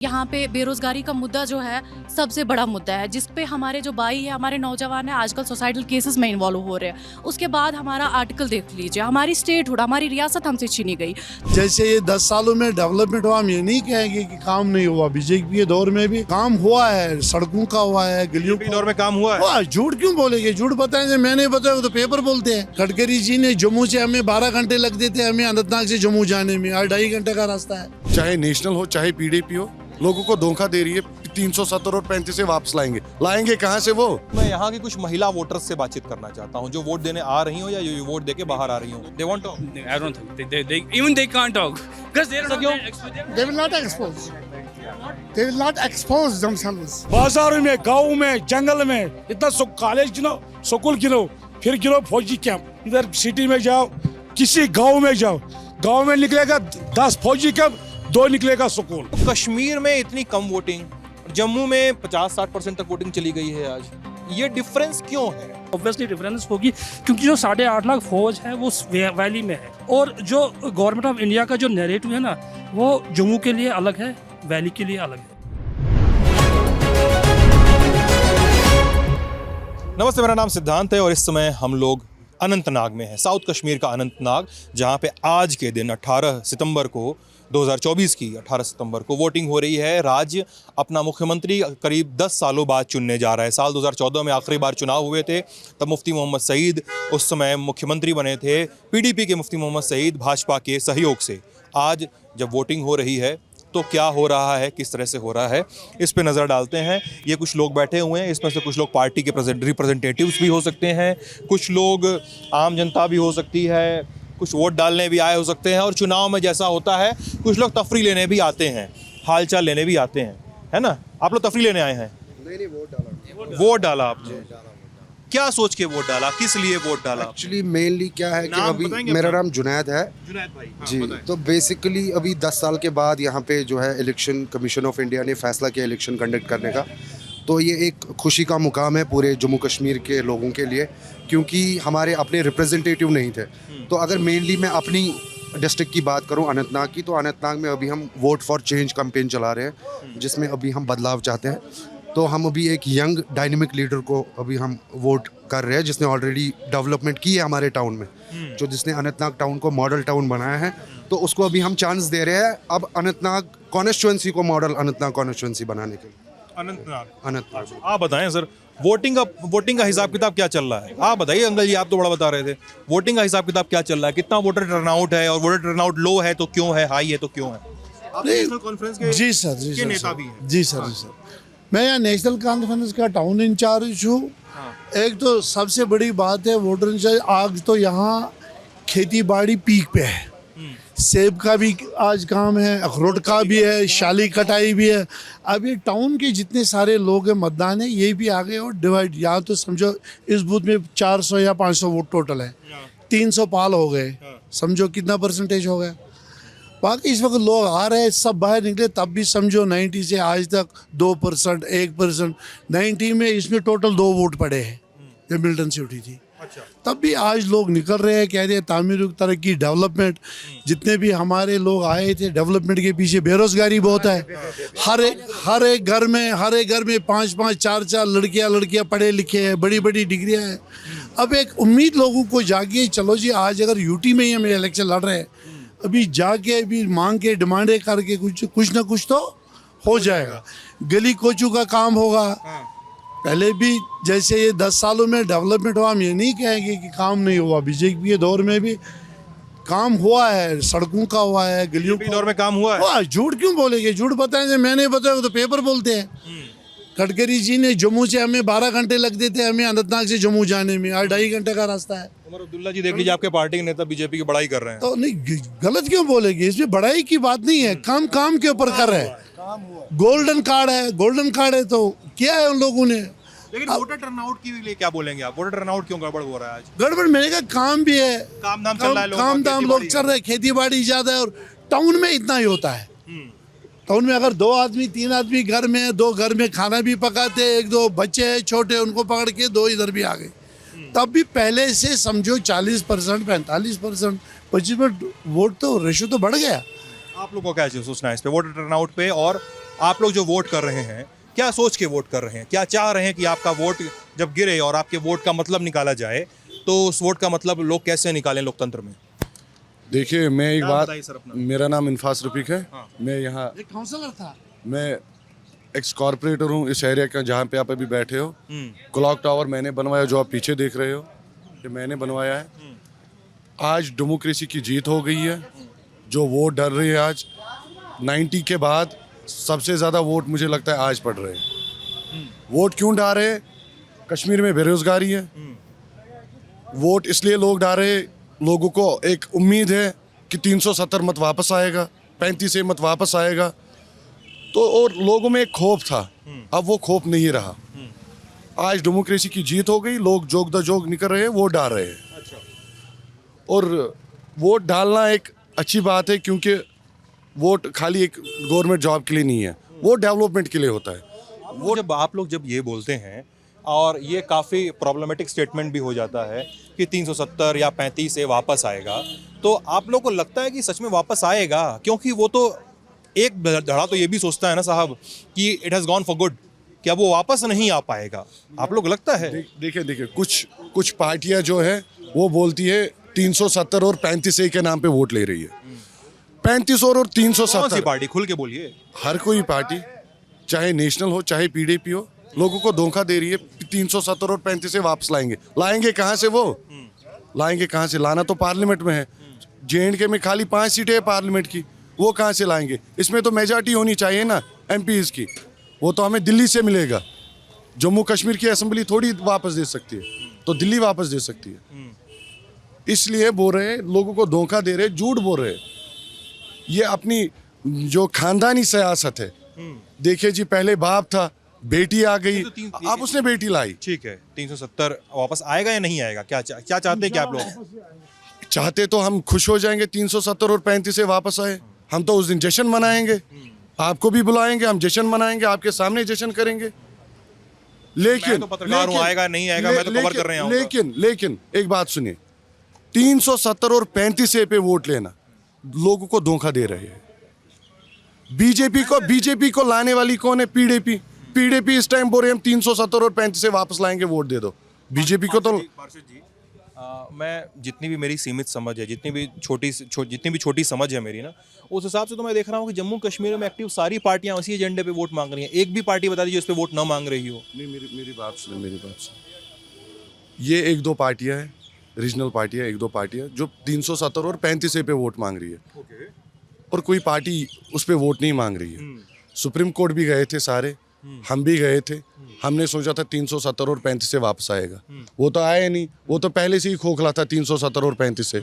यहाँ पे बेरोजगारी का मुद्दा जो है सबसे बड़ा मुद्दा है, जिस पे हमारे जो भाई है, हमारे नौजवान है, आजकल सोसाइटल केसेस में इन्वॉल्व हो रहे हैं। उसके बाद हमारा आर्टिकल देख लीजिए, हमारी स्टेटहुड, हमारी रियासत हमसे छीनी गई। जैसे ये 10 सालों में डेवलपमेंट हुआ, हम ये नहीं कहेंगे कि काम नहीं हुआ। बीजेपी के दौर में भी काम हुआ है, सड़कों का हुआ है, गलियों के दौर में काम हुआ है। झूठ क्यों बोलेंगे? झूठ बताएंगे, मैंने बताया तो पेपर बोलते हैं। गडकरी जी ने जम्मू से हमें 12 घंटे लगते थे, हमें अनंतनाग से जम्मू जाने में, आज 2.5 घंटे का रास्ता है। चाहे नेशनल हो चाहे पीडीपी हो, लोगों को धोखा दे रही है। 370 और 35 से वापस लाएंगे कहाँ से वो? मैं यहाँ की कुछ महिला वोटर्स से बातचीत करना चाहता हूँ, जो वोट देने आ रही हो या जो वोट देके बाहर आ रही हो। They want to. I don't think they can't talk because they're not They will not expose. They will not expose themselves. बाजार में, गाँव में, जंगल में इतना कॉलेज गिनो, स्कूल गिनो, फिर गिनो फौजी कैंप। इधर सिटी में जाओ, किसी गांव में जाओ, गांव में निकलेगा 10 फौजी कैंप, 2 निकलेगा स्कूल। कश्मीर में इतनी कम वोटिंग, जम्मू में 50-60% तक वोटिंग चली गई है आज। ये डिफरेंस क्यों है? ऑब्वियसली डिफरेंस होगी क्योंकि जो 8.5 लाख फौज है वो वैली में है, और जो गवर्नमेंट ऑफ इंडिया का जो नैरेटिव है ना, वो जम्मू के लिए अलग है, वैली के लिए अलग है। नमस्ते, मेरा नाम सिद्धांत है और इस समय हम लोग अनंतनाग में हैं, साउथ कश्मीर का अनंतनाग, जहां पे आज के दिन 18 सितंबर को 2024 की 18 सितंबर को वोटिंग हो रही है। राज्य अपना मुख्यमंत्री करीब 10 सालों बाद चुनने जा रहा है। साल 2014 में आखिरी बार चुनाव हुए थे, तब मुफ्ती मोहम्मद सईद उस समय मुख्यमंत्री बने थे, पीडीपी के मुफ्ती मोहम्मद सईद भाजपा के सहयोग से। आज जब वोटिंग हो रही है तो क्या हो रहा है, किस तरह से हो रहा है, इस पे नज़र डालते हैं। ये कुछ लोग बैठे हुए हैं, इसमें से कुछ लोग पार्टी के रिप्रेजेंटेटिव्स भी हो सकते हैं, कुछ लोग आम जनता भी हो सकती है, कुछ वोट डालने भी आए हो सकते हैं। और चुनाव में जैसा होता है, कुछ लोग तफरी लेने भी आते हैं, हालचाल लेने भी आते हैं, है ना? आप लोग तफरी लेने आए हैं? नहीं, वोट डाला आपने? क्या सोच के वोट डाला, किस लिए वोट डाला? एक्चुअली मेनली क्या है कि अभी मेरा नाम जुनैद है। जुनैद भाई, हाँ, जी, बताएं। तो बेसिकली अभी 10 साल के बाद यहाँ पे जो है इलेक्शन कमीशन ऑफ इंडिया ने फैसला किया इलेक्शन कंडक्ट करने का। तो ये एक खुशी का मुकाम है पूरे जम्मू कश्मीर के लोगों के लिए, क्योंकि हमारे अपने रिप्रेजेंटेटिव नहीं थे। तो अगर मेनली मैं अपनी डिस्ट्रिक्ट की बात करूं, अनंतनाग की, तो अनंतनाग में अभी हम वोट फॉर चेंज कैंपेन चला रहे हैं, जिसमें अभी हम बदलाव चाहते हैं। तो हम अभी एक यंग डायनेमिक लीडर को अभी हम वोट कर रहे हैं, जिसने ऑलरेडी डेवलपमेंट की है हमारे टाउन में, जो जिसने अनंतनाग टाउन को मॉडल टाउन बनाया है। तो उसको अभी हम चांस दे रहे हैं अब अनंतनाग कॉन्स्टिट्यूएंसी को मॉडल अनंतनाग कॉन्स्टिट्यूएंसी बनाने के लिए। अनंतनाग। आप बताएं सर, वोटिंग का हिसाब किताब क्या चल रहा है? आप बताइए अंकल जी, आप तो बड़ा बता रहे थे। वोटिंग का हिसाब किताब क्या चल रहा है? कितना वोटर टर्नआउट है, और वोटर टर्नआउट लो है तो क्यों है, हाई है तो क्यों है? आप नेशनल कॉन्फ्रेंस के जी सर, जी के सर, नेता भी हैं। जी सर, जी सर। मैं यहाँ नेशनल कॉन्फ्रेंस का टाउन इंचार्ज हूँ। एक तो सबसे बड़ी बात है वोटर इंचार्ज, आज तो यहाँ खेती बाड़ी पीक पे है। सेब का भी आज काम है, अखरोट का भी है, शाली कटाई भी है। अब ये टाउन के जितने सारे लोग हैं, मतदान है, ये भी आ गए और डिवाइड। यहाँ तो समझो इस बूथ में 400 या 500 वोट टोटल है, 300 पाल हो गए, समझो कितना परसेंटेज हो गया। बाकी इस वक्त लोग आ रहे हैं, सब बाहर निकले, तब भी समझो 90 से आज तक 2%, 1%। 90 में इसमें टोटल 2 वोट पड़े हैं जब मिल्टन से उठी थी। अच्छा। तब भी आज लोग निकल रहे हैं, कह रहे हैं तामीर, तरक्की, डेवलपमेंट। जितने भी हमारे लोग आए थे, डेवलपमेंट के पीछे बेरोजगारी बहुत है। हर एक घर में 5-5, 4-4 लड़कियां पढ़े लिखे हैं, बड़ी बड़ी डिग्रियां हैं। अब एक उम्मीद लोगों को जागी, चलो जी आज अगर यूटी में ही हम इलेक्शन लड़ रहे हैं, अभी जाके अभी मांग के डिमांडें करके कुछ ना कुछ तो हो जाएगा। गली कोचू का काम होगा। पहले भी जैसे ये 10 सालों में डेवलपमेंट हुआ, हम ये नहीं कहेंगे कि काम नहीं हुआ। बीजेपी के दौर में भी काम हुआ है, सड़कों का हुआ है, गलियों के दौर में काम हुआ है। झूठ क्यों बोलेंगे? झूठ बताएंगे, मैंने बताया तो पेपर बोलते हैं। गडकरी जी ने जम्मू से हमें 12 घंटे लगते थे, हमें अनंतनाग से जम्मू जाने में, आज 2.5 घंटे का रास्ता है। उमर अब्दुल्ला जी देख लीजिए, आपके पार्टी के नेता बीजेपी की बड़ाई कर रहे हैं। तो नहीं, गलत क्यों बोलेंगे? इसमें बड़ाई की बात नहीं है, काम के ऊपर कर रहे हैं। गोल्डन कार्ड है तो क्या है उन लोगों ने। लेकिन वोटर टर्नआउट के लिए क्या बोलेंगे आप? वोटर टर्नआउट क्यों गड़बड़ हो रहा है आज? गड़बड़ मैंने कहा काम भी है, काम धाम चल रहा है, काम धाम लोग चल रहे हैं, खेती बाड़ी ज्यादा है। और टाउन में इतना ही होता है। टाउन में अगर 2 आदमी 3 आदमी घर में है, 2 घर में खाना भी पकाते, 1-2 बच्चे हैं छोटे, उनको पकड़ के 2 इधर भी आ गए। तब भी पहले से समझो 40%, 45%, 25% वोट तो रेशो तो बढ़ गया। आप लोग को क्या सोचना है इस पे, वोटर टर्नआउट पे और आप लोग जो वोट कर रहे हैं क्या सोच के वोट कर रहे हैं, क्या चाह रहे हैं कि आपका वोट जब गिरे और आपके वोट का मतलब निकाला जाए तो उस वोट का मतलब लोग कैसे निकालें लोकतंत्र में? देखिए मैं एक नाम बात, बताइए सर अपना। मेरा नाम इन्फास रफीक है। हाँ। मैं यहाँ एक काउंसलर था। मैं एक्स कॉर्पोरेटर हूँ इस एरिया का जहाँ पे आप अभी बैठे हो। क्लॉक टावर मैंने बनवाया, जो आप पीछे देख रहे हो ये मैंने बनवाया है। आज डेमोक्रेसी की जीत हो गई है। जो वोट डर रही है आज 90 के बाद सबसे ज़्यादा वोट मुझे लगता है आज पड़ रहे हैं। वोट क्यों डाल रहे हैं? कश्मीर में बेरोजगारी है। वोट इसलिए लोग डाल रहे हैं, लोगों को एक उम्मीद है कि 370 मत वापस आएगा, 35 मत वापस आएगा, तो और लोगों में एक खौफ था। अब वो खौफ नहीं रहा। आज डेमोक्रेसी की जीत हो गई, लोग जोग द जोग निकल रहे हैं, वोट डाल रहे हैं। और वोट डालना एक अच्छी बात है, क्योंकि वोट खाली एक गवर्नमेंट जॉब के लिए नहीं है, वो डेवलपमेंट के लिए होता है। वो जब आप लोग जब ये बोलते हैं और ये काफ़ी प्रॉब्लमेटिक स्टेटमेंट भी हो जाता है कि 370 या 35 से वापस आएगा, तो आप लोग को लगता है कि सच में वापस आएगा? क्योंकि वो तो एक धड़ा तो ये भी सोचता है ना साहब कि it has gone for good, क्या वो वापस नहीं आ पाएगा? आप लोग लगता है? देखिए कुछ पार्टियां जो है वो बोलती है 370 और 35 के नाम पे वोट ले रही है। 35 और कौन सी 370 पार्टी? खुल के बोलिए। हर कोई पार्टी, चाहे नेशनल हो चाहे पीडीपी हो, लोगों को धोखा दे रही है। 370 और 35 वापस लाएंगे कहाँ से? वो लाएंगे कहाँ से? लाना तो पार्लियामेंट में है। जे में खाली 5 सीटें है पार्लियामेंट की, वो कहाँ से लाएंगे? इसमें तो मेजॉरिटी होनी चाहिए ना एमपीज की, वो तो हमें दिल्ली से मिलेगा। जम्मू कश्मीर की असेंबली थोड़ी वापस दे सकती है, तो दिल्ली वापस दे सकती है। इसलिए बोल रहे हैं, लोगों को धोखा दे रहे हैं, झूठ बोल रहे हैं। ये अपनी जो खानदानी सियासत है। देखिए जी, पहले बाप था, बेटी आ गई, अब उसने बेटी लाई। ठीक है, 370 वापस आएगा या नहीं आएगा? क्या चाहते हैं क्या आप लोग? चाहते तो हम खुश हो जाएंगे 370 और 35 से वापस आए। हम तो उस दिन जश्न मनाएंगे, आपको भी बुलाएंगे, हम जश्न मनाएंगे, आपके सामने जश्न करेंगे। लेकिन मैं तो पत्रकार हूं, आएगा नहीं आएगा मैं तो कवर कर रहे हैं। लेकिन एक बात सुनिए, 370 और 35 पे वोट लेना लोगों को धोखा दे रहे हैं। बीजेपी को लाने वाली कौन है? पीडीपी इस टाइम बोल रहे हैं हम 370 और 35 से वापस लाएंगे, वोट दे दो। बीजेपी को तो पार्षद जी, मैं जितनी भी मेरी सीमित समझ है, जितनी भी छोटी समझ है मेरी ना, उस हिसाब से तो मैं देख रहा हूँ कि जम्मू कश्मीर में एक्टिव सारी पार्टियां उसी एजेंडे पे वोट मांग रही हैं। एक भी पार्टी बता दीजिए उस पर वोट ना मांग रही हो। नहीं, मेरी बात सुने। ये 1-2 पार्टियां हैं, रीजनल पार्टियां, 1-2 पार्टियां जो 370 और 35 पे वोट मांग रही है, और कोई पार्टी उस पर वोट नहीं मांग रही है। सुप्रीम कोर्ट भी गए थे सारे, हम भी गए थे। हमने सोचा था 370 और 35 से वापस आएगा, वो तो आया नहीं। वो तो पहले से ही खोखला था 370 और 35 से।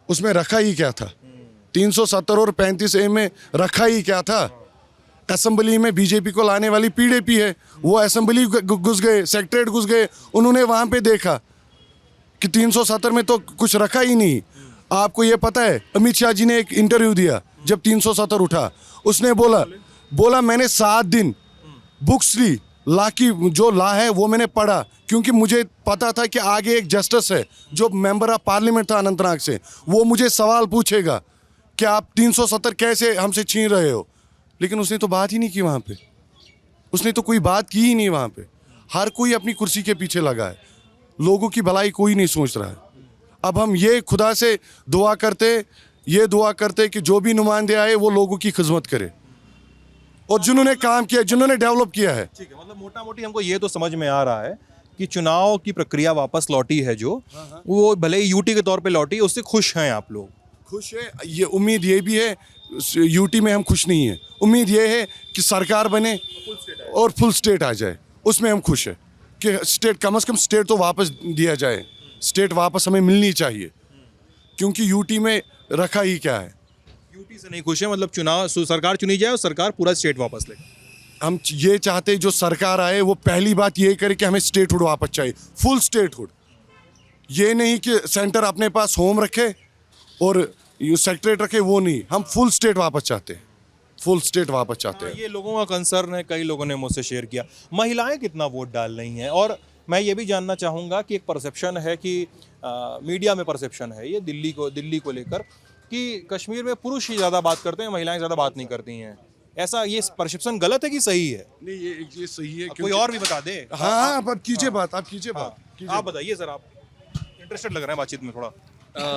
उसमें रखा ही क्या था? 370 और 35 में रखा ही क्या था? असेंबली में बीजेपी को लाने वाली पीडीपी है, वो असेंबली घुस गए, सेक्रेटरीट घुस गए, उन्होंने वहां पे देखा कि 370 में तो कुछ रखा ही नहीं। आपको ये पता है, अमित शाह जी ने एक इंटरव्यू दिया जब 370 उठा, उसने बोला मैंने 7 दिन बुक्स ली, ला की जो ला है वो मैंने पढ़ा, क्योंकि मुझे पता था कि आगे एक जस्टिस है जो मेंबर ऑफ पार्लियामेंट था अनंतनाग से, वो मुझे सवाल पूछेगा कि आप 370 कैसे हमसे छीन रहे हो। लेकिन उसने तो बात ही नहीं की वहाँ पे, उसने तो कोई बात की ही नहीं वहाँ पे। हर कोई अपनी कुर्सी के पीछे लगा है, लोगों की भलाई कोई नहीं सोच रहा है। अब हम ये खुदा से दुआ करते कि जो भी नुमाइंदे आए वो लोगों की खिदमत करे, और जिन्होंने काम किया, जिन्होंने डेवलप किया है। ठीक है, मतलब मोटा मोटी हमको ये तो समझ में आ रहा है कि चुनाव की प्रक्रिया वापस लौटी है, जो वो भले ही यूटी के तौर पे लौटी, उससे खुश हैं आप लोग? खुश है। ये उम्मीद ये भी है, यूटी में हम खुश नहीं है, उम्मीद ये है कि सरकार बने और फुल स्टेट आ जाए, उसमें हम खुश है कि स्टेट कम से कम स्टेट तो वापस दिया जाए, स्टेट वापस हमें मिलनी चाहिए, क्योंकि यूटी में रखा ही क्या है। यूटी से नहीं खुश है, मतलब चुनाव सरकार चुनी जाए और सरकार पूरा स्टेट वापस ले। हम ये चाहते हैं जो सरकार आए वो पहली बात ये करे कि हमें स्टेटहुड वापस चाहिए, फुल स्टेटहुड। ये नहीं कि सेंटर अपने पास होम रखे और सेक्रेटरीट रखे, वो नहीं, हम फुल स्टेट वापस चाहते हैं, फुल स्टेट वापस चाहते हैं। ये लोगों का कंसर्न है, कई लोगों ने मुझसे शेयर किया। महिलाएं कितना वोट डाल रही हैं? और मैं ये भी जानना चाहूँगा कि एक परसेप्शन है कि मीडिया में परसेप्शन है ये दिल्ली को लेकर कि कश्मीर में पुरुष ही ज़्यादा बात करते हैं, महिलाएं ज़्यादा बात नहीं करती हैं। ऐसा ये परसेप्शन गलत है कि सही है? नहीं ये सही है कोई और भी बता दे। हाँ आप कीजिए बात, आप कीजिए बात। आप बताइए सर, आप इंटरेस्टेड लग रहे हैं बातचीत में थोड़ा।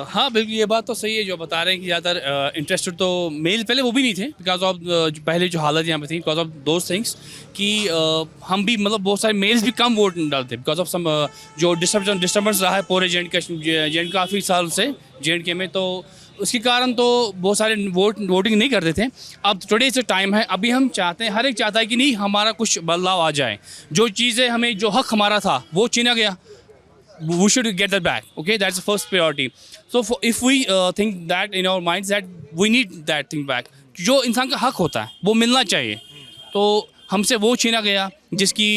हाँ बिल्कुल ये बात तो सही है जो बता रहे हैं कि ज़्यादातर इंटरेस्टेड तो मेल पहले वो भी नहीं थे बिकॉज ऑफ पहले जो हालत यहाँ पे थी बिकॉज ऑफ दोज थिंग्स कि हम भी मतलब बहुत सारे मेल्स भी कम वोट डालते बिकॉज ऑफ सम जो डिस्टर्बेंस रहा है पूरे जे काफ़ी साल से जे में, तो उसके कारण तो बहुत सारे वोटिंग नहीं करते थे। अब टुडे से टाइम है, अभी हम चाहते हैं, हर एक चाहता है कि नहीं हमारा कुछ बदलाव आ जाए, जो चीज़ें हमें जो हक हमारा था वो छीना गया, we should get that back. Okay, that's the first priority. So if we think that in our minds that we need that thing back, जो इंसान का हक होता है वो मिलना चाहिए, तो हमसे वो छीना गया जिसकी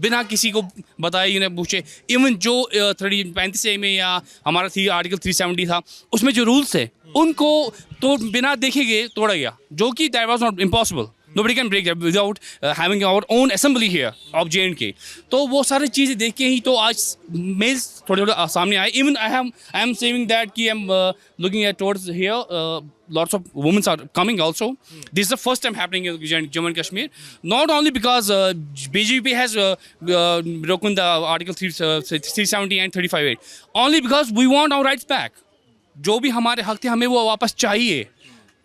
बिना किसी को बताए इन्हें पूछे, इवन जो 35A में या हमारा थी आर्टिकल 370 था उसमें जो रूल्स थे उनको तो बिना देखे गए तोड़ा गया, जो कि that was not impossible. Nobody can break that without having our own assembly here of J&K. तो वो सारी चीज़ें देख के ही तो आज मेल्स थोड़े सामने आए. Even I am saying that कि I'm looking at towards here lots of women are coming also. This is the first time happening in Jammu and Kashmir. Not only because BJP has broken the Article 370 and 35A. Only because we want our rights back. जो भी हमारे हक थे हमें वो वापस चाहिए.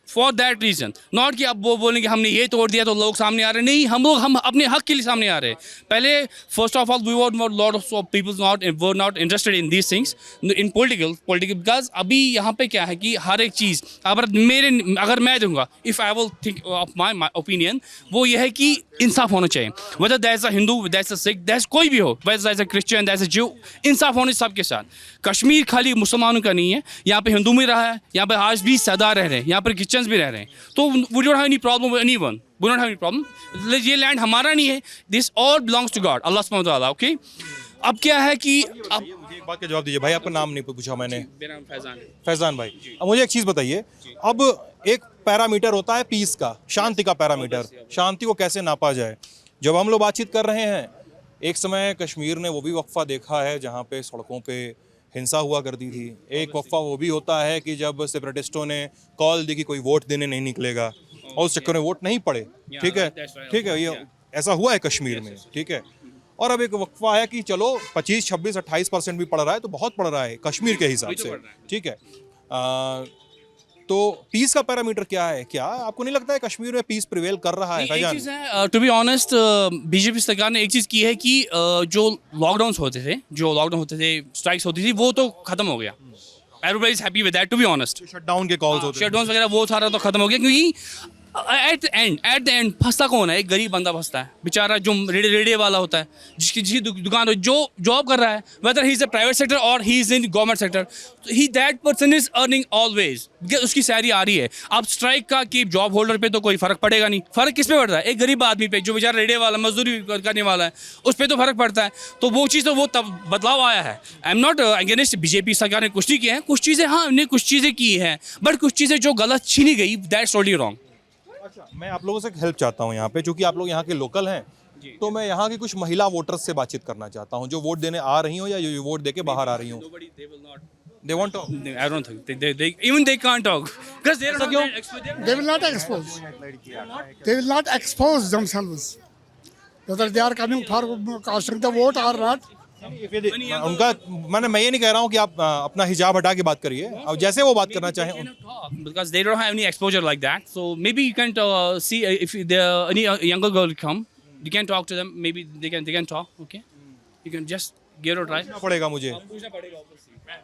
For that reason, not कि अब वो बोलेंगे हमने ये तोड़ दिया तो लोग सामने आ रहे, नहीं, हम अपने हक के लिए सामने आ रहे हैं. पहले first of all we were lot of peoples were not interested in these things in political because अभी यहाँ पे क्या है कि हर एक चीज़ अगर मैं दूंगा, if I will think of my opinion, वो ये है कि इंसाफ होना चाहिए. Weather that's a Hindu, that's a Sikh, that's कोई भी हो, weather that's a Christian, that's a ज्यू, इंसाफ होने सबके साथ. कश्मीर खाली मुसलमानों का नहीं है, यहाँ पे हिंदू भी रहा है, यहाँ पे आज भी सरदार रह रहे हैं, यहाँ पर क्रिश्चियंस भी रह रहे हैं, तो we don't have any problem with anyone, we don't have any problem. ये लैंड हमारा नहीं है, this all belongs to God, Allah सुब्हानहू व तआला. ओके, अब क्या है कि अब मुझे एक बात का जवाब दीजिए भाई, आपका नाम नहीं पूछा मैंने. मेरा नाम फैजान है. फैजान भाई, अब मुझे एक चीज़ बताइए, अब एक पैरामीटर होता है पीस का, शांति का पैरामीटर, शांति को कैसे नापा जाए. जब हम लोग बातचीत कर रहे हैं, एक समय कश्मीर ने वो भी वक्फा देखा है जहाँ पे सड़कों पे हिंसा हुआ करती थी. एक वक्फा वो भी होता है कि जब सेपरेटिस्टों ने कॉल दी कि कोई वोट देने नहीं निकलेगा और उस चक्कर में वोट नहीं पड़े. ठीक है, ये ऐसा हुआ है कश्मीर में. ठीक है, और अब एक वक्फा है कि चलो 25, 26, 28% भी पड़ रहा है तो बहुत पड़ रहा है कश्मीर के हिसाब से. ठीक है, तो पीस का पैरामीटर क्या है? क्या आपको नहीं लगता है कश्मीर में पीस प्रिवेल कर रहा है? एक चीज़ है, टू बी ऑनेस्ट, बीजेपी सरकार ने एक चीज़ की है कि जो लॉकडाउन होते थे, स्ट्राइक्स होती थी, वो तो खत्म हो गया. Everybody is happy with that, to be honest. Shutdown के कॉल्स होते हैं, शटडाउन वगैरह वो सारा तो खत्म हो गया, क्योंकि एट द एंड फंसता कौन है? एक गरीब बंदा फंसता है बेचारा, जो रेडियो वाला होता है, जिसकी दुकान जो जॉब कर रहा है, whether he is a private sector और he is in government sector, he that person is earning always, उसकी सैलरी आ रही है. अब स्ट्राइक का कि जॉब होल्डर पे तो कोई फर्क पड़ेगा नहीं. फर्क किस पे पड़ता है? एक गरीब आदमी पे, जो बेचारा रेडियो वाला मजदूरी करने वाला है, उस पर तो फर्क पड़ता है. तो वो चीज़ तो वो तब बदलाव आया है. I am not against BJP सरकार ने कुछ नहीं किया है, कुछ चीज़ें हाँ हमने कुछ चीज़ें की हैं, बट कुछ चीज़ें जो गलत छीनी गई, दैट्स टोटली रॉन्ग. अच्छा, मैं आप लोगों से हेल्प चाहता हूँ यहाँ पे, क्योंकि आप लोग यहाँ के लोकल हैं, तो मैं यहाँ की कुछ महिला वोटर्स से बातचीत करना चाहता हूँ, जो वोट देने आ रही हो या जो वोट देके बाहर आ रही हो. They won't talk. I don't think they even they can't talk because they don't know. They will not expose. They will not expose themselves. Whether they are coming for casting the vote or not. उनका मैं ये नहीं कह रहा हूँ कि आप अपना हिजाब हटा के बात करिए, अब जैसे वो बात करना चाहें. Because they don't have any exposure like that, so maybe you can see if there any younger girl come, you can talk to them. Maybe they can talk. Okay, you can just give it a try. पूछना पड़ेगा मुझे. पूछना पड़ेगा.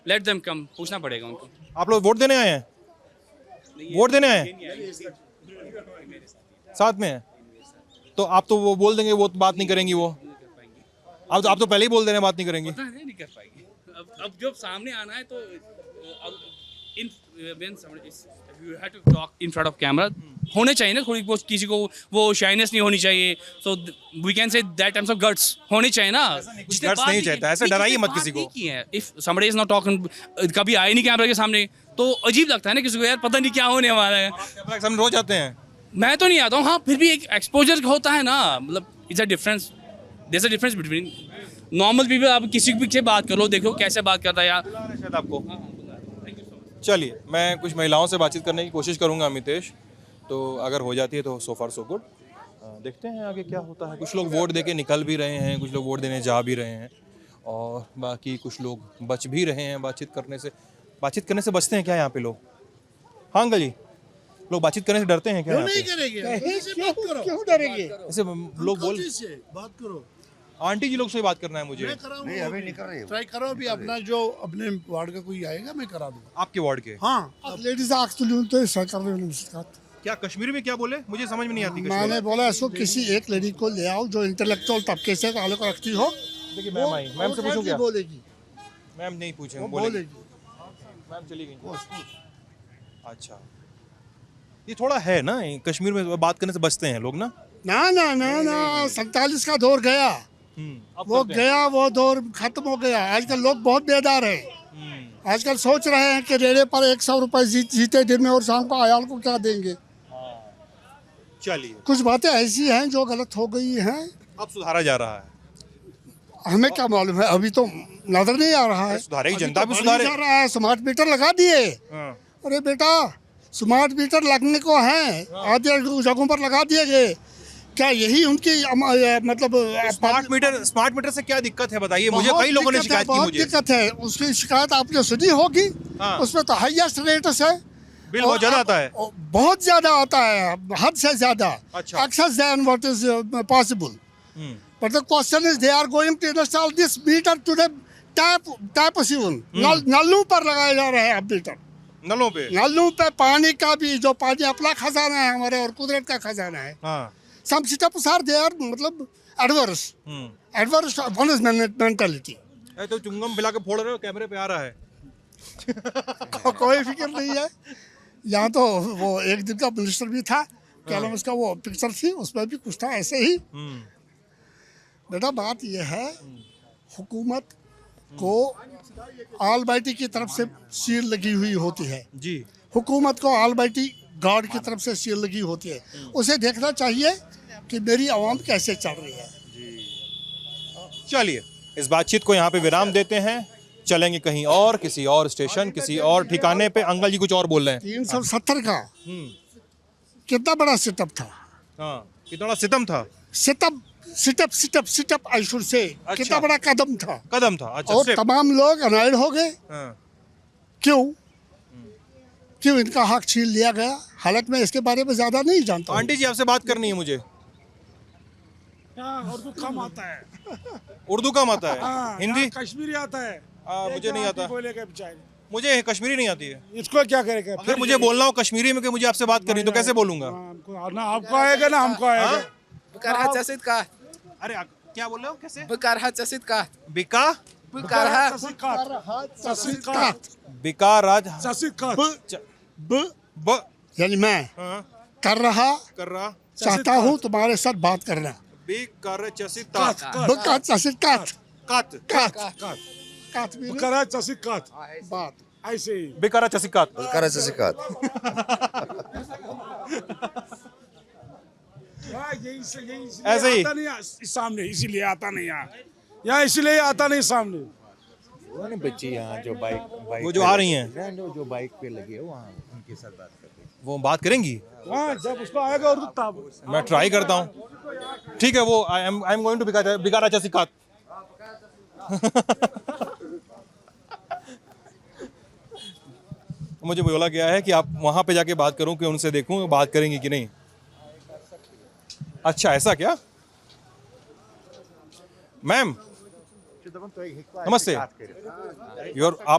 Let them come. पूछना पड़ेगा उनको. आप लोग वोट देने आए हैं? वोट देने आए हैं? साथ में हैं? तो आप तो वो बोल देंगे, वो बात नहीं करेंगी. वो आप तो पहले ही बोल दे रहे हैं बात नहीं करेंगी. नहीं कर पाएंगे. अब जब सामने आना है तो you have to talk in front of camera. होने चाहिए ना थोड़ी बहुत, किसी को वो शाइनेस नहीं होनी चाहिए. So we can say that terms of guts होने चाहिए ना. guts नहीं चाहता, ऐसे डराइए मत किसी को. If somebody is not talking, कभी आए नहीं कैमरा के सामने, तो अजीब लगता है ना किसी को, यार पता नहीं क्या होने वाला है. कैमरा के सामने रोज आते हैं? मैं तो नहीं आता हूँ, हाँ फिर भी एक एक्सपोजर होता है ना, मतलब it's a difference. There's a difference between normal people. आप किसी भी से बात करो, देखो कैसे बात करता है यार. शायद आपको. चलिए, मैं कुछ महिलाओं से बातचीत करने की कोशिश करूंगा अमितेश. तो अगर हो जाती है तो सो फार सो गुड। देखते हैं आगे क्या होता है। कुछ लोग वोट देके निकल भी रहे हैं, कुछ लोग वोट देने जा भी रहे हैं, और बाकी कुछ लोग बच भी रहे हैं बातचीत करने से। बातचीत करने से बचते हैं क्या यहाँ पे लोग? हाँ अंकल जी, लोग बातचीत करने से डरते हैं क्या यहाँ नहीं पे? करेंगे, ऐसे बात करो। क्यों डरेंगे? ऐसे लोग बोल, किसी से बात करो। आंटी जी लोग से बात करना है मुझे। मैं कराऊंगा, नहीं अभी नहीं कर रही। ट्राई करो अभी अपना, जो अपने वार्ड का कोई आएगा मैं करा दूंगा। आपके वार्ड के? हाँ लेडीज आख तो सरकार क्या कश्मीरी में क्या बोले? मुझे समझ में नहीं आती कश्मीरी। मैंने बोला इसको किसी एक लेडी को ले आओ जो इंटेलेक्चुअल तबके से ताल्लुक रखती हो। देखिए मैम आई, मैम से पूछूं क्या? बोलेगी, मैम नहीं पूछे, वो बोलेगी। बोलेगी। मैम चली गई। अच्छा, ये थोड़ा है ना, कश्मीर में बात करने से बचते हैं लोग ना। ना ना ना ना 47 का दौर गया, अब वो करते हैं। गया, वो दौर खत्म हो गया। आजकल लोग बहुत बेदार हैं। आजकल सोच रहे हैं कि रेड़े पर 100 रुपए जीते दिन में और शाम को आयाल को क्या देंगे। चलिए, कुछ बातें ऐसी हैं जो गलत हो गई हैं, अब सुधारा जा रहा है। हमें क्या मालूम है, अभी तो नजर नहीं आ रहा है। सुधारेगी अभी जनता तो भी बढ़ी सुधारे। जा रहा है। स्मार्ट मीटर लगा दिए। हाँ। अरे बेटा स्मार्ट मीटर लगने को है, आधे जगहों पर लगा दिए गए। क्या यही उनकी मतलब स्मार्ट मीटर से क्या दिक्कत है बताइए मुझे? बहुत कई लोगों ने दिक्कत है, शिकायत की बहुत मुझे। दिक्कत है। उसकी शिकायत आपने सुनी होगी। हाँ। उसमें तो हाईएस्ट रेट्स है, बिल बहुत ज्यादा आता है। बहुत ज्यादा आता है, हद से ज्यादा। अच्छा। Excess then what is possible. But the question is, they are going to install this meter to the tap even. नलों पर लगाया जा रहा है अब मीटर। नलों पे? नलों पे पानी का भी, जो पानी अपना खजाना है हमारे और कुदरत का खजाना है। हाँ। Some setups are there, मतलब adverse. Adverse one is mentality. तो चुंगम मिला के फोड़ रहे हो, कैमरे पे आ रहा है। कोई फिक्र नहीं है। यहाँ तो वो एक दिन का मिनिस्टर भी था, क्या नाम उसका, वो पिक्चर थी उसमें भी कुछ था ऐसे ही। बेटा बात यह है, हुकूमत को ऑलमाइटी की तरफ से सील लगी हुई होती है जी। हुकूमत को ऑलमाइटी गॉड की तरफ से सील लगी होती है। उसे देखना चाहिए कि मेरी आवाम कैसे चल रही है। चलिए, इस बातचीत को यहाँ पे विराम देते हैं, चलेंगे कहीं और, किसी और स्टेशन, किसी और ठिकाने पे। अंकल जी कुछ और बोल रहे हैं। 370 का कितना बड़ा सेटअप था। हाँ, कितना बड़ा सितम था। Sit-up I should say. कितना बड़ा कदम था। अच्छा। और तमाम लोग अनाइड हो गए। हाँ। क्यों इनका हक छीन लिया गया। हालांकि मैं इसके बारे में ज्यादा नहीं जानता। आंटी जी आपसे बात करनी है मुझे। उर्दू कम आता है। उर्दू कम आता है? हिंदी? कश्मीरी आता है। मुझे नहीं आता। बोलेगा बेचारे, मुझे कश्मीरी नहीं आती है। इसको क्या करेगा? अगर मुझे बोलना हो कश्मीरी में कि मुझे आपसे बात करनी, तो कैसे बोलूंगा? ना आपको आएगा ना हमको आएगा। अरे क्या बोल रहे हो? कैसे? बिका बिका राज ब यानी मैं हाँ, कर रहा चाहता हूँ तुम्हारे साथ बात करना। बिकर चसिता बात ऐसे ही बिकारा चसिकात। ऐसे ही आता नहीं सामने, इसीलिए आता नहीं यहाँ इसीलिए आता नहीं सामने। बच्ची यहाँ जो बाइक वो जो आ रही हैं, जो बाइक पे लगी है वहाँ उनके साथ बात करते हैं। वो बात करेंगी। हाँ जब उसको आएगा और तब मैं ट्राई करता हूँ। ठीक है, वो आई एम गोइंग टू बिकारा चसिकात। मुझे बोला गया है कि आप वहां पे जाके बात करूं, कि उनसे देखूं बात करेंगी कि नहीं। अच्छा, ऐसा क्या? मैम नमस्ते। आप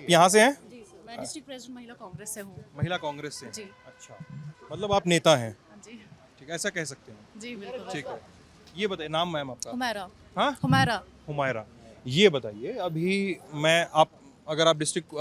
यहाँ से हैं? मैं डिस्ट्रिक्ट प्रेसिडेंट महिला कांग्रेस से हूँ। महिला कांग्रेस से? जी। अच्छा, मतलब आप नेता हैं? जी ठीक है, ऐसा कह सकते हैं। जी बिल्कुल। ठीक है, ये बताइए नाम मैम आपका? हुमैरा। हाँ, हुमैरा। ये बताइए, अभी मैं अगर आप डिस्ट्रिक्ट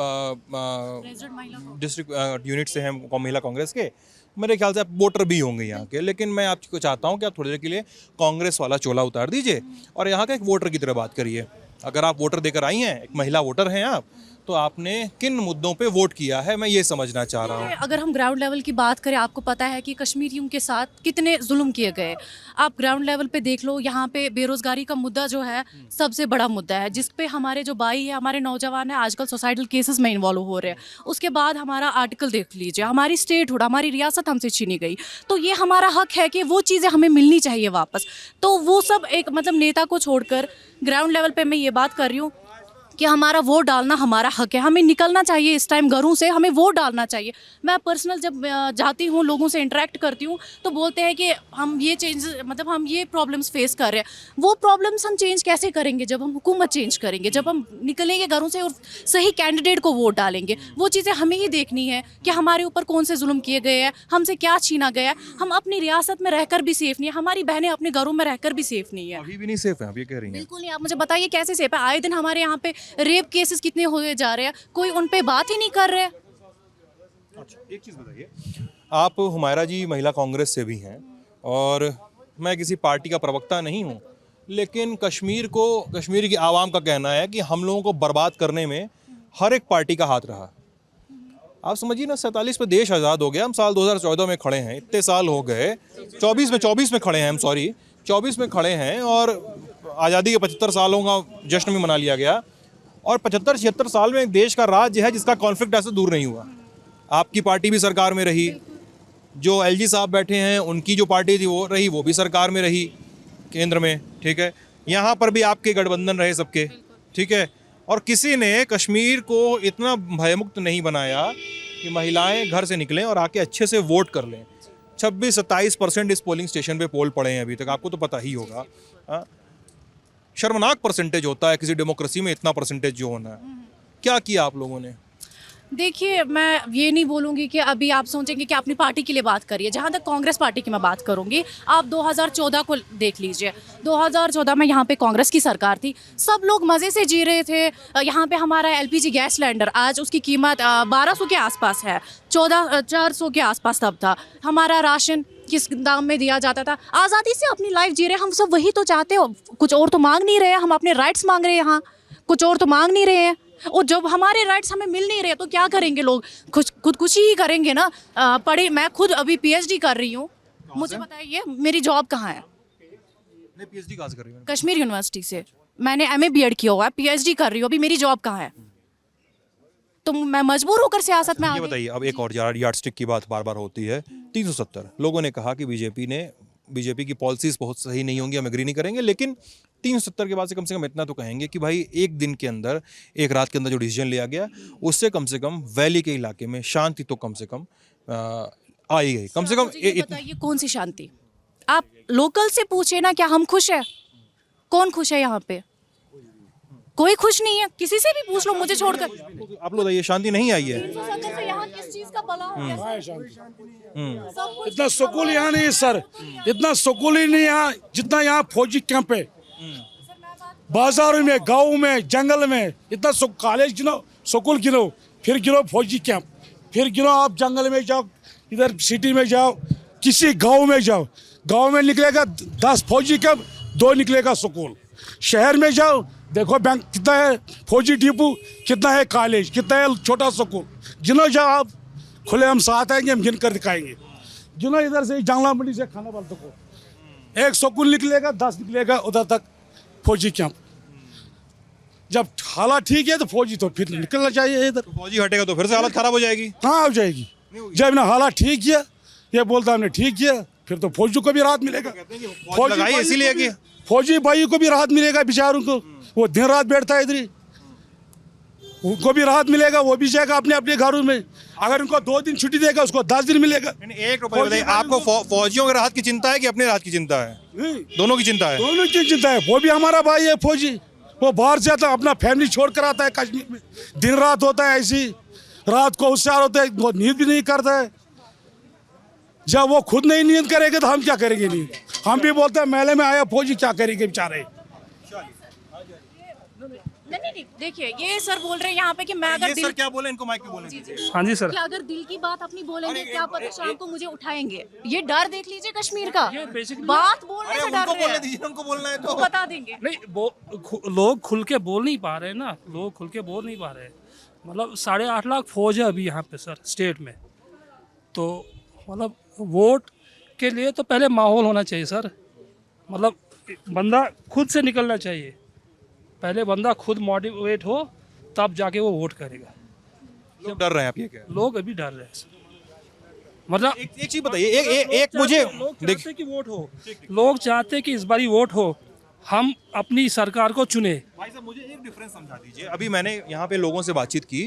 यूनिट से हैं महिला कांग्रेस के, मेरे ख्याल से आप वोटर भी होंगे यहाँ के, लेकिन मैं आपको चाहता हूँ कि आप थोड़ी देर के लिए कांग्रेस वाला चोला उतार दीजिए और यहाँ का एक वोटर की तरह बात करिए। अगर आप वोटर देकर आई हैं, एक महिला वोटर हैं आप, तो आपने किन मुद्दों पे वोट किया है, मैं ये समझना चाह रहा हूँ। अगर हम ग्राउंड लेवल की बात करें, आपको पता है कि कश्मीरियों के साथ कितने जुल्म किए गए। आप ग्राउंड लेवल पे देख लो, यहाँ पे बेरोजगारी का मुद्दा जो है सबसे बड़ा मुद्दा है, जिस पे हमारे जो भाई है, हमारे नौजवान है, आजकल सोसाइटल केसेस में इन्वॉल्व हो रहे हैं। उसके बाद हमारा आर्टिकल देख लीजिए, हमारी स्टेटहुड, हमारी रियासत हमसे छीनी गई। तो ये हमारा हक है कि वो चीज़ें हमें मिलनी चाहिए वापस। तो वो सब एक मतलब नेता को छोड़कर ग्राउंड लेवल पे मैं ये बात कर रही हूँ कि हमारा वोट डालना हमारा हक है। हमें निकलना चाहिए इस टाइम घरों से, हमें वोट डालना चाहिए। मैं पर्सनल जब जाती हूँ, लोगों से इंटरेक्ट करती हूँ, तो बोलते हैं कि हम ये चेंज मतलब हम ये प्रॉब्लम्स फेस कर रहे हैं। वो प्रॉब्लम्स हम चेंज कैसे करेंगे? जब हम हुकूमत चेंज करेंगे, जब हम निकलेंगे घरों से और सही कैंडिडेट को वोट डालेंगे। वो चीज़ें हमें ही देखनी है कि हमारे ऊपर कौन से जुल्म किए गए हैं, हमसे क्या छीना गया है। हम अपनी रियासत में रहकर भी सेफ नहीं है, हमारी बहनें अपने घरों में रहकर भी सेफ नहीं है। अभी भी नहीं सेफ है, आप ये कह रही हैं? बिल्कुल नहीं। आप मुझे बताइए कैसे सेफ है? आए दिन हमारे यहाँ पे रेप केसेस कितने हुए जा रहे हैं, कोई उन पे बात ही नहीं कर रहे। अच्छा, एक चीज़ बताइए, आप हुमायरा जी महिला कांग्रेस से भी हैं और मैं किसी पार्टी का प्रवक्ता नहीं हूँ, लेकिन कश्मीर की आवाम का कहना है कि हम लोगों को बर्बाद करने में हर एक पार्टी का हाथ रहा। आप समझिए ना, 47 में देश आज़ाद हो गया, हम साल 2014 में खड़े हैं, इतने साल हो गए, 24 में खड़े हैं हम, सॉरी 24 में खड़े हैं, और आज़ादी के 75 सालों का जश्न भी मना लिया गया। और 75-76 साल में एक देश का राज्य है जिसका कॉन्फ्लिक्ट ऐसे दूर नहीं हुआ। आपकी पार्टी भी सरकार में रही, जो एलजी साहब बैठे हैं उनकी जो पार्टी थी वो रही, वो भी सरकार में रही केंद्र में, ठीक है। यहाँ पर भी आपके गठबंधन रहे सबके, ठीक है। और किसी ने कश्मीर को इतना भयमुक्त नहीं बनाया कि महिलाएं घर से निकलें और आके अच्छे से वोट कर लें। 26-27% इस पोलिंग स्टेशन पे पोल पड़े हैं अभी तक, आपको तो पता ही होगा। हाँ? शर्मनाक परसेंटेज होता है किसी डेमोक्रेसी में, इतना परसेंटेज जो होना है। क्या किया आप लोगों ने? देखिए, मैं ये नहीं बोलूँगी कि अभी आप सोचेंगे कि अपनी पार्टी के लिए बात करिए। जहाँ तक कांग्रेस पार्टी की मैं बात करूँगी, आप 2014 को देख लीजिए। 2014 में यहाँ पे कांग्रेस की सरकार थी, सब लोग मज़े से जी रहे थे। यहाँ पे हमारा एलपीजी गैस सिलेंडर आज उसकी कीमत 1200 के आसपास है, 400 के आसपास तब था। हमारा राशन किस दाम में दिया जाता था। आज़ादी से अपनी लाइफ जी रहे हैं हम सब, वही तो चाहते हो। कुछ और तो मांग नहीं रहे हैं, हम अपने राइट्स मांग रहे हैं यहाँ, कुछ और तो मांग नहीं रहे हैं। और जब हमारे राइट्स हमें मिल नहीं रहे तो क्या करेंगे लोग? खुदकुशी ही करेंगे ना। मैं खुद अभी पीएचडी कर रही हूँ, मुझे बताइए मेरी जॉब कहाँ है? मैं पीएचडी कहाँ से कर रही हूँ? कश्मीर यूनिवर्सिटी से मैंने एमए बीएड किया हुआ है, पीएचडी कर रही हूँ, अभी मेरी जॉब कहाँ है? तो मैं मजबूर होकर सियासत में आ ये गई। बताइए, अब एक और यार्डस्टिक की बात बार बार होती है, 370 लोगों ने कहा कि बीजेपी की पॉलिसीज बहुत सही नहीं होंगी, हम एग्री नहीं करेंगे, लेकिन 370 के बाद से कम इतना तो कहेंगे कि भाई एक दिन के अंदर, एक रात के अंदर जो डिसीजन लिया गया उससे कम से कम वैली के इलाके में शांति तो कम से कम आई गई। कम से कम बताइए कौन सी शांति? आप लोकल से पूछे ना, क्या हम खुश है? कौन खुश है यहाँ पे? कोई खुश नहीं है, किसी से भी पूछ लो मुझे छोड़कर। आप लोग ये शांति नहीं आई है। 370 से यहाँ किस चीज का भला हो गया? इतना सुकून यहाँ नहीं है सर, इतना सुकून ही नहीं यहाँ जितना यहाँ फौजी कैंप है। बाजारों में, गाँव में, जंगल में इतना कॉलेज गिनो, स्कूल गिनो, फिर गिनो फौजी कैंप, फिर गिनो आप जंगल में जाओ, इधर सिटी में जाओ, किसी गांव में जाओ, गांव में निकलेगा 10 फौजी कैंप, 2 निकलेगा स्कूल। शहर में जाओ, देखो बैंक कितना है, फौजी डिपो कितना है, कॉलेज कितना है, छोटा स्कूल। गिनो जाओ आप, खुले हम साथ आएंगे, हम गिन कर दिखाएंगे। गिनो इधर से जंगला मंडी से खाना वाले को, एक स्कूल निकलेगा, 10 निकलेगा उधर तक फौजी कैंप। जब हालत ठीक है तो फौजी तो फिर निकलना चाहिए इधर। फौजी हटेगा तो फिर से हालत खराब हो जाएगी। कहाँ हो जाएगी? जब ना हालत ठीक किया, ये बोलता हमने ठीक किया, फिर तो फौजी को भी राहत मिलेगा। फौजी भाई को भी राहत मिलेगा, बेचारों को, वो दिन रात बैठता है इधर ही, उनको भी राहत मिलेगा, वो भी जाएगा अपने अपने घरों में। अगर उनको 2 दिन छुट्टी देगा, उसको 10 दिन मिलेगा। एक रुपये बताइए, आपको फौजियों की राहत की चिंता है कि अपने राहत की चिंता है? दोनों की चिंता है। दोनों की चिंता है। वो भी हमारा भाई है फौजी, वो बाहर से आता है, अपना फैमिली छोड़ कर आता है कश्मीर में, दिन रात होता है ऐसी, रात को होशियार होता है, वो नींद भी नहीं करता है। जब वो खुद नहीं नींद करेंगे तो हम क्या करेंगे? नींद हम भी बोलते हैं मेले में आया फौजी, क्या करेंगे बेचारे। नहीं, देखिए ये सर बोल रहे हैं यहाँ पे कि मैं अगर सर क्या बोले, इनको माइक पे बोलने दीजिए। हाँ जी सर, कि अगर दिल की बात अपनी बोलेंगे, क्या पता शाम को मुझे उठाएंगे। ये डर देख लीजिए कश्मीर का, बात बोलने से डर रहे हैं। उनको बोलना है तो बता देंगे। नहीं लोग खुल के बोल नहीं पा रहे ना, लोग खुल के बोल नहीं पा रहे। मतलब 8.5 लाख फौज है अभी यहाँ पे सर स्टेट में। तो मतलब वोट के लिए तो पहले माहौल होना चाहिए सर। मतलब बंदा खुद से निकलना चाहिए, पहले बंदा खुद मोटिवेट हो तब जाके वो वोट करेगा। लोग डर रहे हैं, आप ये कह रहे लोग अभी डर रहे हैं सर। मतलब हैं। एक चीज बताइए, एक मुझे लोग देख चाहते कि वोट हो, लोग चाहते कि इस बारी वोट हो, हम अपनी सरकार को चुने। भाई साहब मुझे एक डिफरेंस समझा दीजिए। अभी मैंने यहाँ पे लोगों से बातचीत की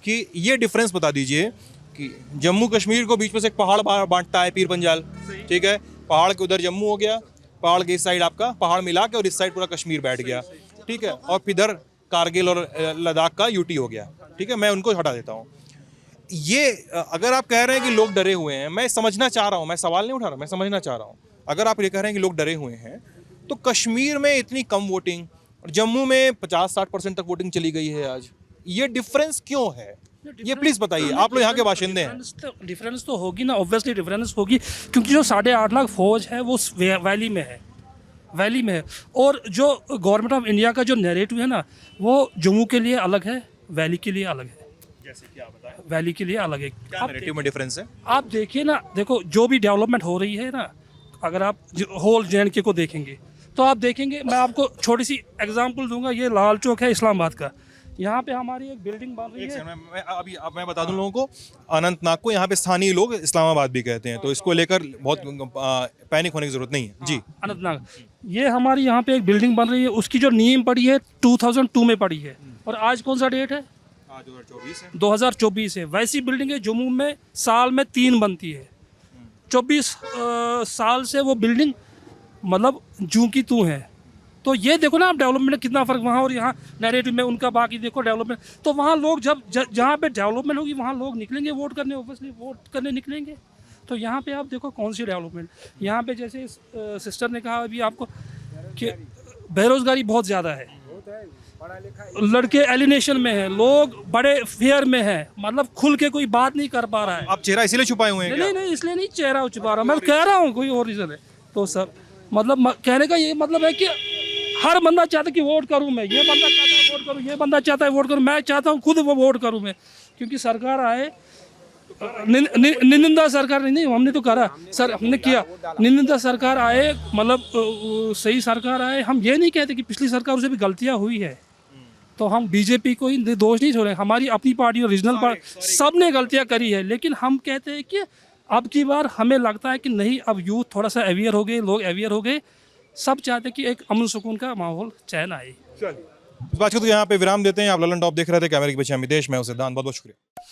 कि ये डिफरेंस बता दीजिए कि जम्मू कश्मीर को बीच में से एक पहाड़ बांटता है पीर पंजाल, ठीक है, पहाड़ के उधर जम्मू हो गया, पहाड़ के इस साइड आपका पहाड़ मिला के और इस साइड पूरा कश्मीर बैठ गया, ठीक है, और इधर कारगिल और लद्दाख का यूटी हो गया, ठीक है, मैं उनको हटा देता हूँ। ये अगर आप कह रहे हैं कि लोग डरे हुए हैं, मैं समझना चाह रहा हूँ, मैं सवाल नहीं उठा रहा, मैं समझना चाह रहा हूँ। अगर आप ये कह रहे हैं कि लोग डरे हुए हैं तो कश्मीर में इतनी कम वोटिंग और जम्मू में 50-60% तक वोटिंग चली गई है आज, ये डिफरेंस क्यों है? ये प्लीज बताइए, आप लोग यहाँ के बाशिंदे हैं। डिफरेंस तो होगी ना, ऑब्वियसली डिफरेंस होगी, क्योंकि जो 8.5 लाख फौज है वो वैली में है, वैली में है। और जो गवर्नमेंट ऑफ इंडिया का जो नैरेटिव है ना, वो जम्मू के लिए अलग है, वैली के लिए अलग है। जैसे क्या बताएं? वैली के लिए अलग है। क्या नैरेटिव में डिफरेंस है? आप देखिए ना, देखो जो भी डेवलपमेंट हो रही है ना, अगर आप होल JNK को देखेंगे तो आप देखेंगे, मैं आपको छोटी सी एग्जांपल दूंगा, ये लाल चौक है इस्लामाबाद का, यहाँ पे हमारी एक बिल्डिंग बन रही है। मैं बता दूं लोगों को, अनंतनाग को यहाँ पे स्थानीय लोग इस्लामाबाद भी कहते हैं, तो इसको लेकर बहुत पैनिक होने की जरूरत नहीं है जी। अनंतनाग, ये हमारी यहाँ पे एक बिल्डिंग बन रही है, उसकी जो नींव पड़ी है 2002 में पड़ी है, और आज कौन सा डेट है? 2024 है। 2024 है। वैसी बिल्डिंगें जम्मू में साल में 3 बनती है। 24 साल से वो बिल्डिंग मतलब जू की तू है। तो ये देखो ना आप, डेवलपमेंट में कितना फ़र्क वहाँ और यहाँ नैरेटिव में उनका। बाकी देखो डेवलपमेंट, तो वहाँ लोग जब जहाँ पे डेवलपमेंट होगी वहाँ लोग निकलेंगे वोट करने, ऑब्वियसली वोट करने निकलेंगे। तो यहाँ पे आप देखो कौन सी डेवलपमेंट यहाँ पे, जैसे सिस्टर ने कहा अभी आपको कि बेरोज़गारी बहुत ज़्यादा है, लड़के एलिनेशन में है, लोग बड़े फेयर में है, मतलब खुल के कोई बात नहीं कर पा रहा है। आप चेहरा इसीलिए छुपाए हुए हैं क्या? नहीं, इसलिए नहीं चेहरा छुपा रहा, मैं कह रहा हूँ कोई और रीज़न है। तो सब मतलब कहने का ये मतलब है कि हर बंदा चाहता है कि वोट करूँ मैं, ये बंदा चाहता है वोट करूँ, ये बंदा चाहता है वोट करूँ, मैं चाहता हूँ खुद वो वोट करूँ मैं, क्योंकि सरकार आए निंदा सरकार नहीं, हमने तो करा सर, हमने किया निंदा सरकार आए, मतलब सही सरकार आए। हम ये नहीं कहते कि पिछली सरकार से भी गलतियाँ हुई है, तो हम बीजेपी को ही दोष नहीं छोड़े, हमारी अपनी पार्टी और रीजनल पार्टी सब ने गलतियाँ करी है, लेकिन हम कहते हैं कि अब की बार हमें लगता है कि नहीं, अब यूथ थोड़ा सा अवेयर हो गए, लोग अवेयर हो गए, सब चाहते कि एक अमन सुकून का माहौल चैन आए। इस बात को तो यहाँ पे विराम देते हैं। आप ललन टॉप देख रहे थे, कैमरे के पीछे अमितेश, मैं हूं सिद्धांत, बहुत बहुत शुक्रिया।